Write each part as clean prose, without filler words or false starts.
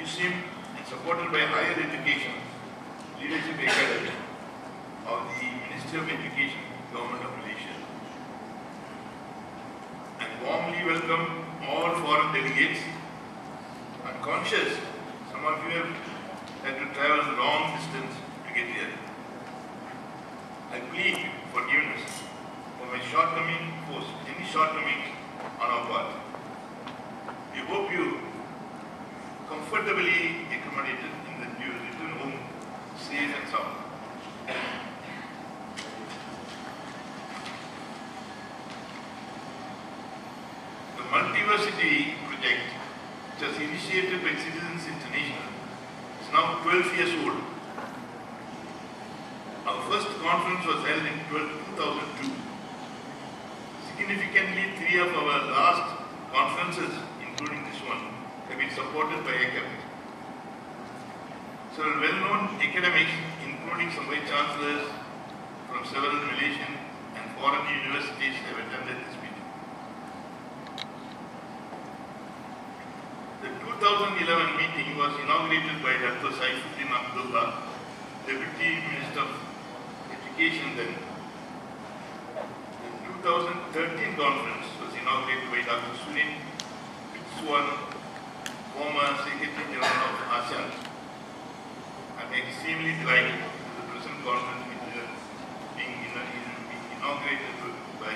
museum and supported by Higher Education Leadership Academy of the Ministry of Education, Government of Malaysia. I warmly welcome all foreign delegates. I'm conscious some of you have had to travel a long distance to get here. I plead forgiveness for my any shortcomings on our part. We hope you comfortably accommodated in the new return home safe and sound. The Multiversity project, which was initiated by Citizens International, is now 12 years old. Our first conference was held in 2002. Significantly, 3 of our last conferences, including this one, have been supported by academics. Several well-known academics, including some vice chancellors from several Malaysian and foreign universities, have attended this meeting. The 2011 meeting was inaugurated by Dr. Saifuddin Abdullah, Deputy Minister of Education then. The 2013 conference was inaugurated by Dr. Surin Pitsuan, former Secretary General of ASEAN. I'm extremely delighted with the present conference being inaugurated by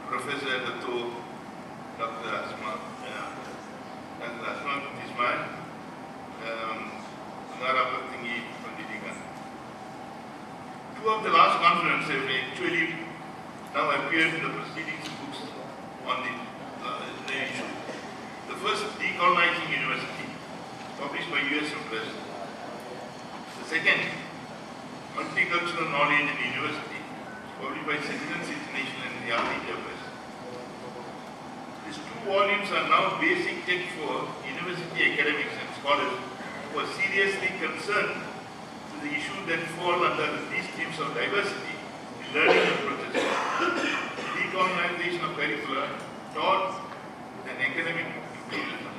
Professor Dr. Asma Ismail, Pendidikan. 2 of the last conferences have actually now appeared in the proceedings books on the issue. The first, Decolonizing University, published by US Press. The second, Multicultural Knowledge in University, published by Citizens International and the All India Press. These 2 volumes are now basic text for university academics and scholars who are seriously concerned with the issue that fall under these themes of diversity in learning approaches, decolonization of curricula, thought, and academic pluralism.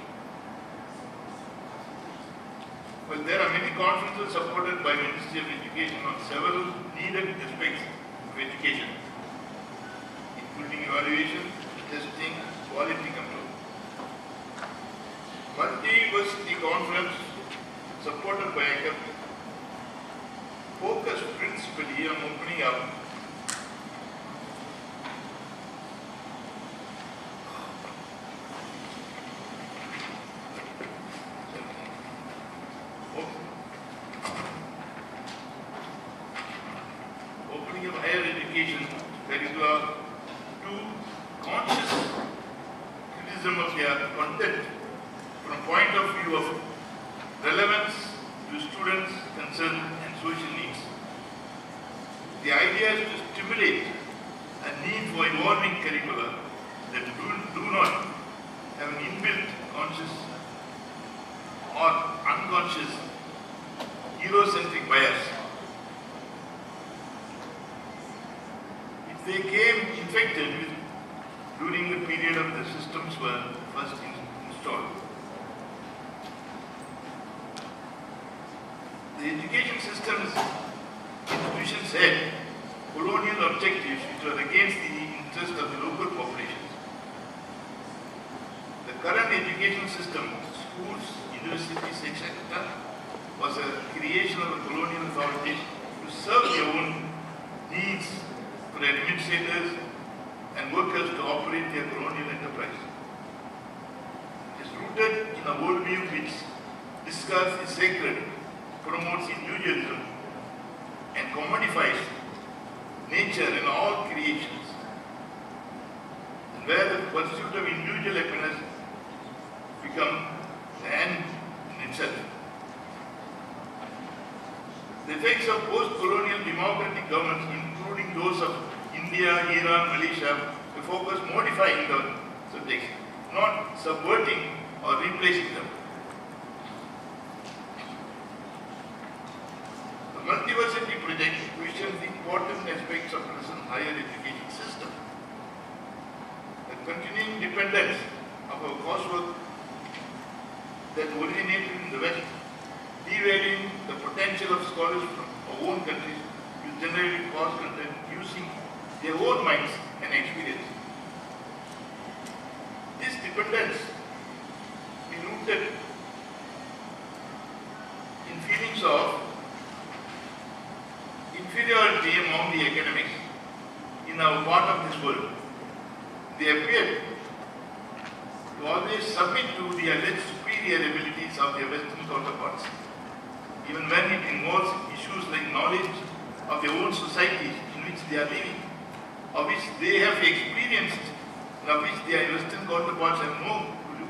Well, there are many conferences supported by Ministry of Education on several needed aspects of education, including evaluation, testing, quality control. Multiversity conference supported by academics focused principally on opening up higher education curricula to conscious criticism of their content from point of view of relevance to students' concern and social needs. The idea is to stimulate a need for evolving curricula that do not have an inbuilt conscious or unconscious Eurocentric bias. If they came infected with during the period of the systems were first installed. The education system's institutions had colonial objectives which were against the interest of the local populations. The current education system, schools, universities, etc., was a creation of the colonial authorities to serve their own needs for administrators and workers to operate their colonial enterprise. It is rooted in a worldview which discards the sacred, promotes individualism, and commodifies nature and all creations, and where the pursuit of individual happiness becomes the end in itself. The effects of post-colonial democratic governments, including those of India, Iran, Malaysia, to focus modifying the subjects, not subverting or replacing them. The Multiversity project questions the important aspects of present higher education system. The continuing dependence of our coursework that originated in the West, devaluing the potential of scholars from our own countries to generate course content using their own minds and experience. This dependence is rooted in feelings of inferiority among the academics in our part of this world. They appear to always submit to the alleged superior abilities of their Western counterparts, even when it involves issues like knowledge of their own societies in which they are living, of which they have experienced, and of which their Western counterparts have no clue.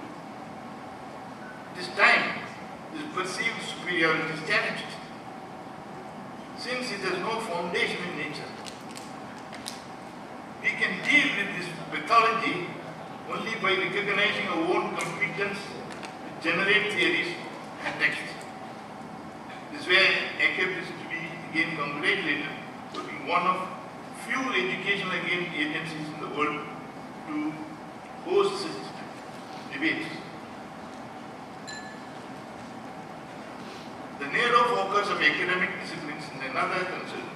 This time, this perceived superiority is challenged, since it has no foundation in nature. We can deal with this pathology only by recognizing our own competence to generate theories and texts. This way, ACAP is to be again congratulated for being one of few educational agencies in the world to host such debates. The narrow focus of academic disciplines is another concern.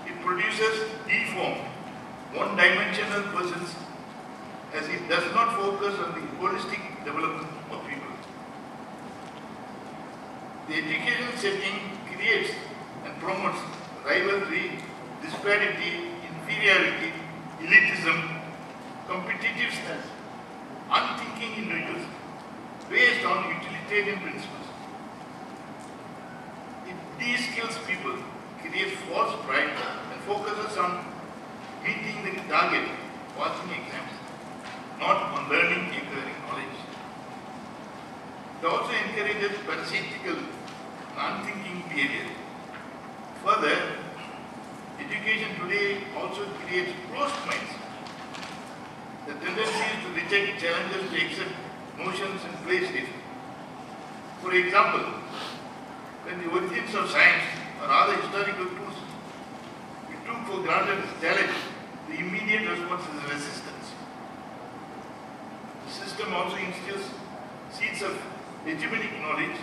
It produces deformed, one-dimensional persons, as it does not focus on the holistic development of people. The education setting creates and promotes rivalry, disparity, inferiority, elitism, competitiveness, unthinking individuals based on utilitarian principles. It de-skills people, creates false pride, and focuses on meeting the target, passing exams, not on learning, acquiring knowledge. It also encourages parasitical, unthinking behavior. Further, education today also creates closed minds. The tendency is to reject challenges, to accept notions and play safe. For example, when the origins of science or other historical truths we took for granted as challenge, the immediate response is resistance. The system also instills seeds of hegemonic knowledge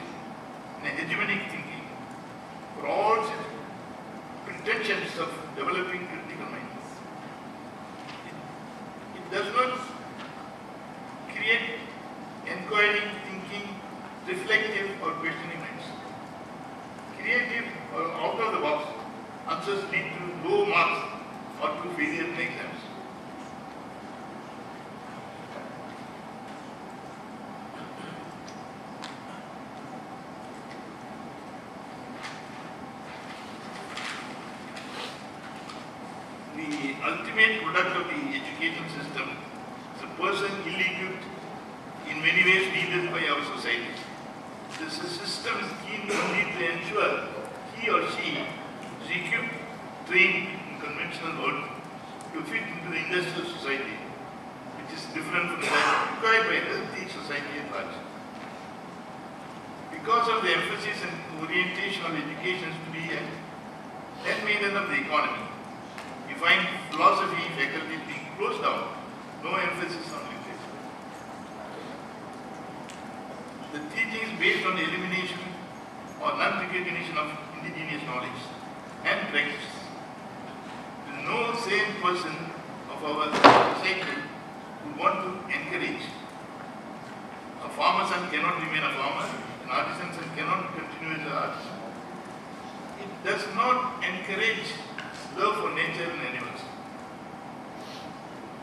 and hegemonic thinking for all pretensions of developing critical minds. It does not create inquiring, thinking, reflective or questioning minds. Creative or out of the box answers lead to low marks or to failure in exams. The ultimate product of the education system is a person ill-equipped, in many ways needed by our society. This system is keen only to ensure he or she is equipped, trained in conventional world to fit into the industrial society, which is different from that required by a healthy society at large. Because of the emphasis and orientation of education to be a handmaiden of the economy, we find philosophy faculties being closed down, no emphasis on literature. The teaching is based on the elimination or non-recognition of indigenous knowledge and practice. No sane person of our society would want to encourage. A farmer's son cannot remain a farmer, an artisan's son cannot continue as an artisan. It does not encourage love for nature and animals.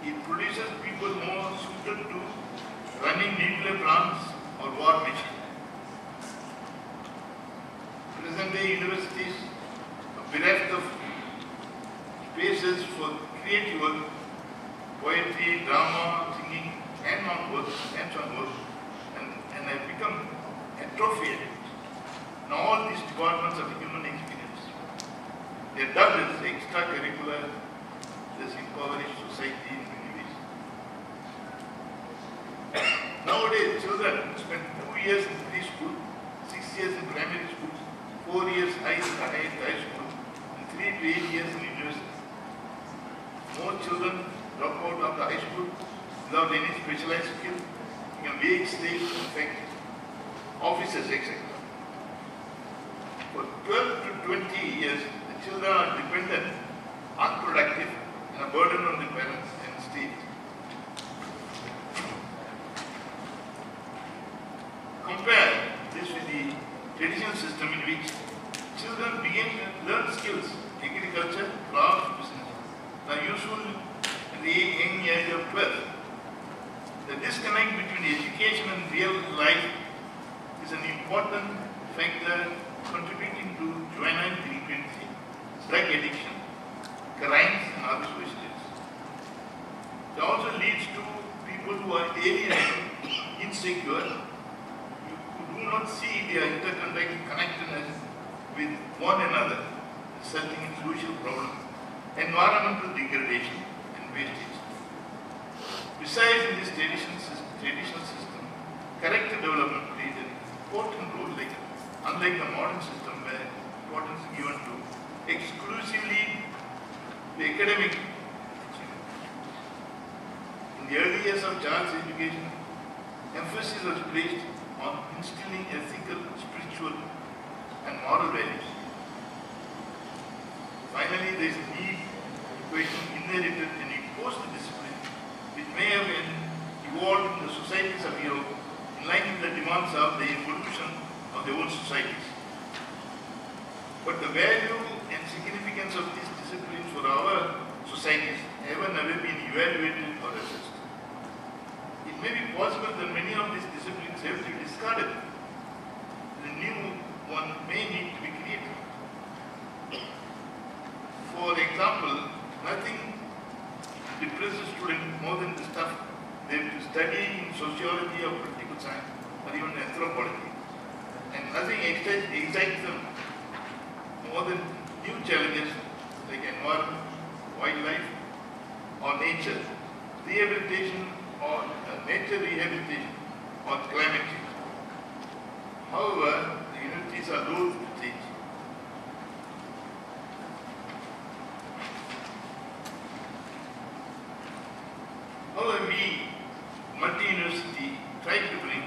It produces people more suited to running nuclear plants or war machines. Present-day universities are bereft of spaces for creative work, poetry, drama, singing, hands-on work, and have become atrophied in all these departments of human experience. They are dubbed as extracurricular, this impoverished society in many ways. Nowadays, children spend 2 years in preschool, 6 years in primary school, 4 years high school, and 3 to 8 years in university. More children drop out after high school without any specialized skill in a vague state to affect officers, etc. For 12 to 20 years, the children are dependent, unproductive, and a burden on the parents and state. Compare this with the traditional system in which children begin to learn skills, agriculture, craft, business. They are useful at the young age of 12. The disconnect between education and real life is an important factor contributing to juvenile delinquency, drug addiction, crimes, and other suicides. It also leads to people who are alienated, insecure, who do not see their interconnectedness with one another, resulting in social problems, environmental degradation, and wastage. Besides, in this traditional system, character development plays an important role, unlike the modern system where importance is given to exclusively the academic. In the early years of child's education, emphasis was placed on instilling ethical, spiritual, and moral values. Finally, there is a need to question inherited and imposed discipline, which may have evolved in the societies of Europe in line with the demands of the evolution of their own societies. But the value and significance of these disciplines for our societies have never been evaluated or assessed. It may be possible that many of these disciplines have to be discarded. The new one may need to be created. For example, nothing depresses students more than the stuff they have to study in sociology or political science or even anthropology. And nothing excites them more than new challenges like environment, wildlife, or nature, rehabilitation or nature rehabilitation or climate change. However, the universities are loath to change. However, we, Multi-University, tried to bring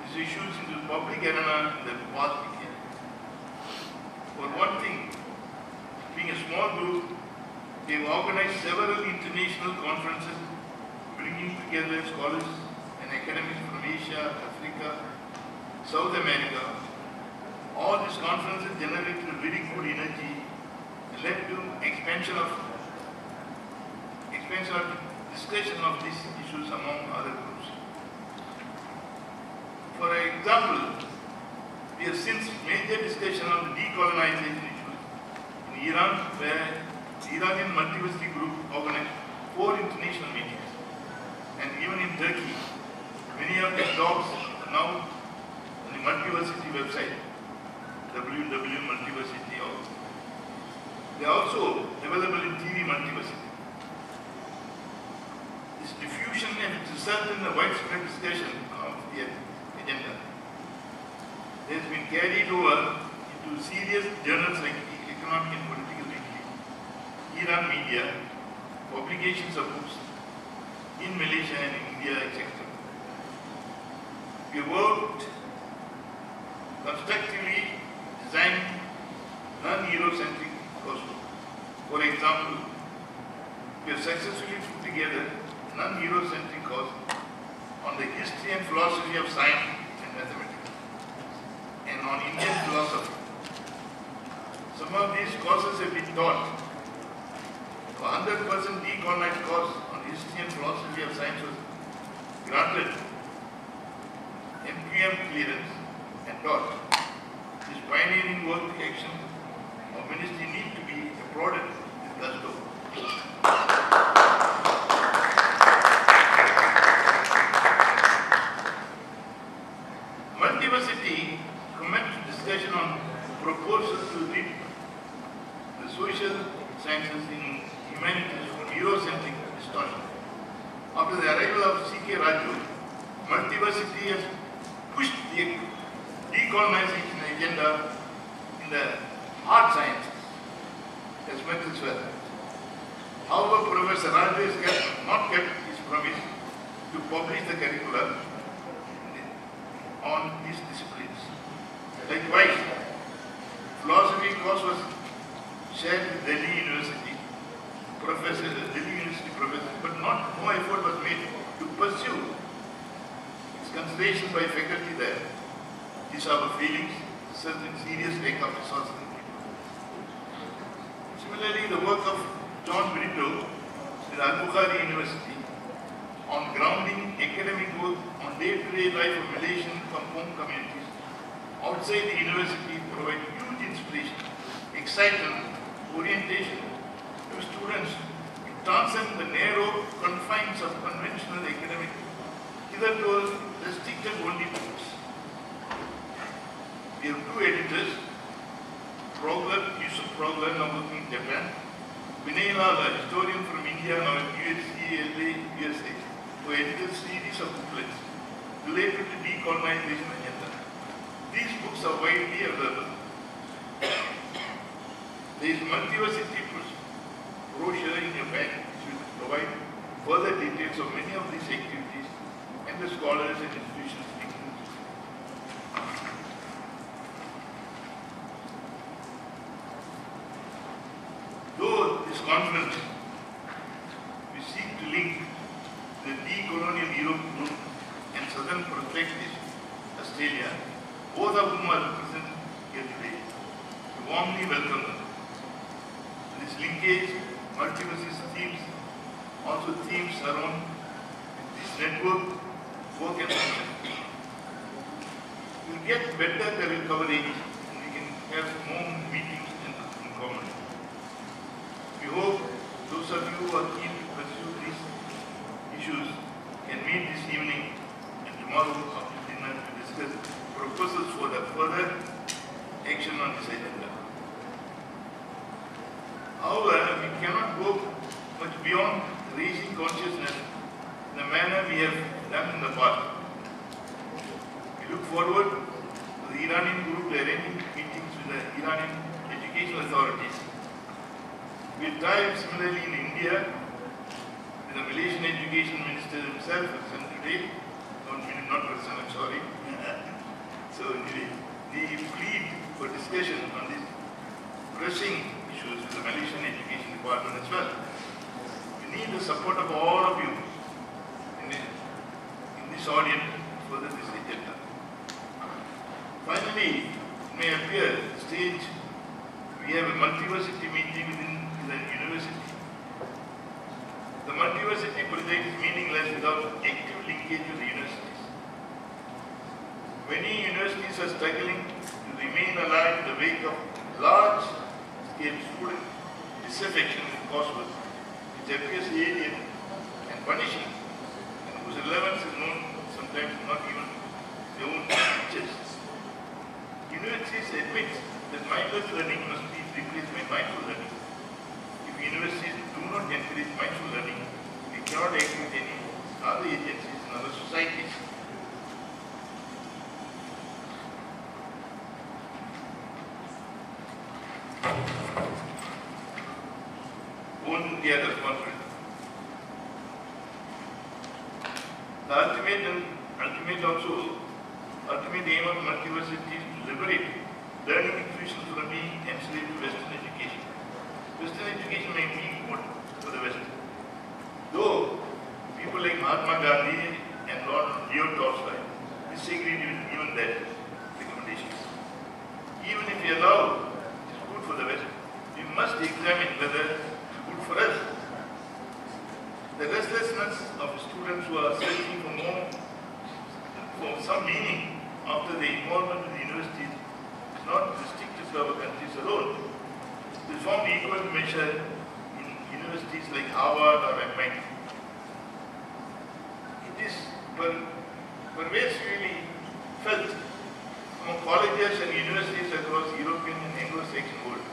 these issues into the public arena in the past decade. For one thing, being a small group, we have organized several international conferences bringing together scholars and academics from Asia, Africa, South America. All these conferences generated a very good energy and led to expansion of discussion of these issues among other groups. For example, we have since major discussion on the decolonization issues in Iran, where the Iranian Multiversity group organized 4 international meetings. And even in Turkey, many of the talks are now on the Multiversity website, www.multiversity.org. They are also available in TV Multiversity. This diffusion has resulted in a widespread discussion of the agenda. It has been carried over into serious journals like Economic and Political Weekly, Iran Media, publications of books in Malaysia and India, etc. We worked constructively designing non-Eurocentric coursework. For example, we have successfully put together a non-Eurocentric course on the history and philosophy of science and mathematics, and on Indian philosophy. Some of these courses have been taught. A 100% decolonized course on history and philosophy of science was granted MQM clearance and taught. This pioneering work action of ministry need to be applauded with gusto. Multiversity commenced discussion on proposal to read the social sciences in humanities from Eurocentric distortion. After the arrival of C.K. Raju, Multiversity has pushed the decolonization agenda in the hard sciences as much as well. However, Professor Raju has not kept his promise to publish the curriculum on these disciplines. Likewise, philosophy course was shared with Delhi University professors, but no effort was made to pursue its consideration by faculty there. These are our feelings, certain serious lack of resources. Similarly, the work of John Brito at Al-Bukhari University on grounding academic work on day-to-day life of Malaysian home communities outside the university provide huge inspiration, excitement, orientation to students to transcend the narrow confines of conventional academic, hitherto restricted only to books. We have two editors, Yusuf Progler, now working in Japan, Vinay Lal, a historian from India, now at USC, USA, who edited a series of booklets related to decolonization agenda. These books are widely available. There is Multiversity brochure in your bag which will provide further details of many of these activities and the scholars and institutions speaking. Though this conference, we seek to link the decolonial Europe group and southern perspectives, Australia, both of whom are represented here today, we warmly welcome them. This linkage, multiversity themes, also themes around this network, work and function. We will get better coverage and we can have more meetings in common. We hope those of you who are keen to pursue these issues can meet this evening and tomorrow after dinner to discuss proposals for the further action on this agenda. However, we cannot go much beyond raising consciousness in the manner we have done in the past. We look forward to the Iranian group arranging meetings with the Iranian educational authorities. We will try similarly in India with the Malaysian education minister himself present today. Not present, I'm sorry. So we plead for discussion on these pressing issues with the Malaysian Education Department as well. We need the support of all of you in this audience for this agenda. Finally, it may appear at the stage we have a multiversity meeting within the university. The multiversity project is meaningless without active linkage with the universities. Many universities are struggling to remain alive in the wake of large-scale student disaffection with coursework, which appears alien and punishing, and whose relevance is known sometimes not even their own teachers. Universities admit that mindless learning must be replaced by mindful learning. If universities do not encourage mindful learning, we cannot act with any other agencies in our societies. On the other conference, the ultimate aim of multiversity is to liberate learning institutions from being enslaved to Western education. Western education may be good for the West. Though people like Mahatma Gandhi and Lord Leo Tolstoy disagreed with even that recommendations. Even if we allow it is good for the West, we must examine whether it is good for us. The restlessness of students who are searching for some meaning after the involvement in the universities is not restricted to our countries alone. It is found equal measure in universities like Harvard or MIT. It is pervasively felt among colleges and universities across European and Anglo-Saxon world.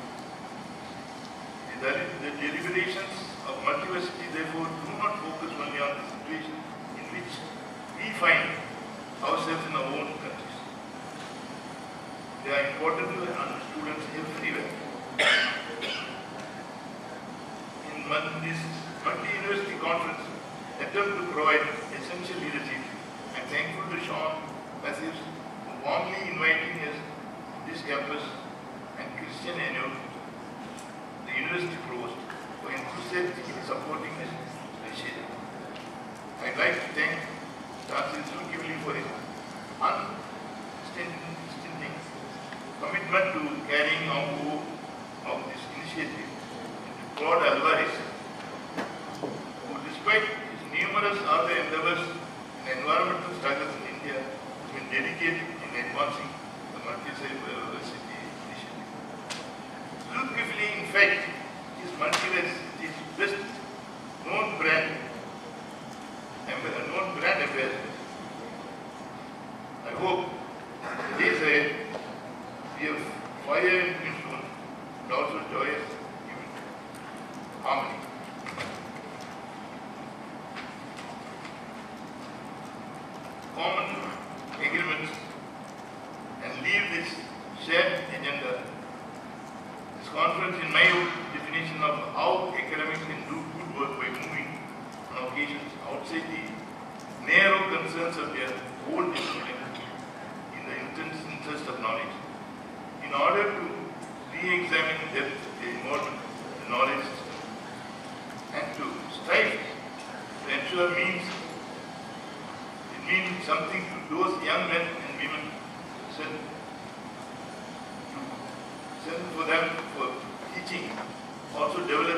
The deliberations of multiversity therefore do not focus only on the situation in which we find ourselves in our own countries. They are important to students everywhere. In this multi-university conference, attempt to provide essential leadership, I'm thankful to Sean, Passiv's campus, and Christian annual, the university provost, for enthusiastically supporting this initiative. I'd like to thank Chancellor Kivli for his unstinting commitment to carrying on of this initiative and to broad advice, who despite his numerous other endeavors and environmental struggles in India, has been dedicated in advancing the Multiversity initiative. Luke Kivli, in fact, is Multiversity's best known brand ambassador. I hope the days ahead we have fire and brimstone, but also joyous harmony. Common agreements and leave this shared agenda. This conference, in my definition of how academics can do good work by moving on occasions outside the narrow concerns of their own discipline in the interest of knowledge, in order to re-examine the depth of the involvement of the knowledge system, and to strive to ensure it means something to those young men and women, send for them for teaching, also develop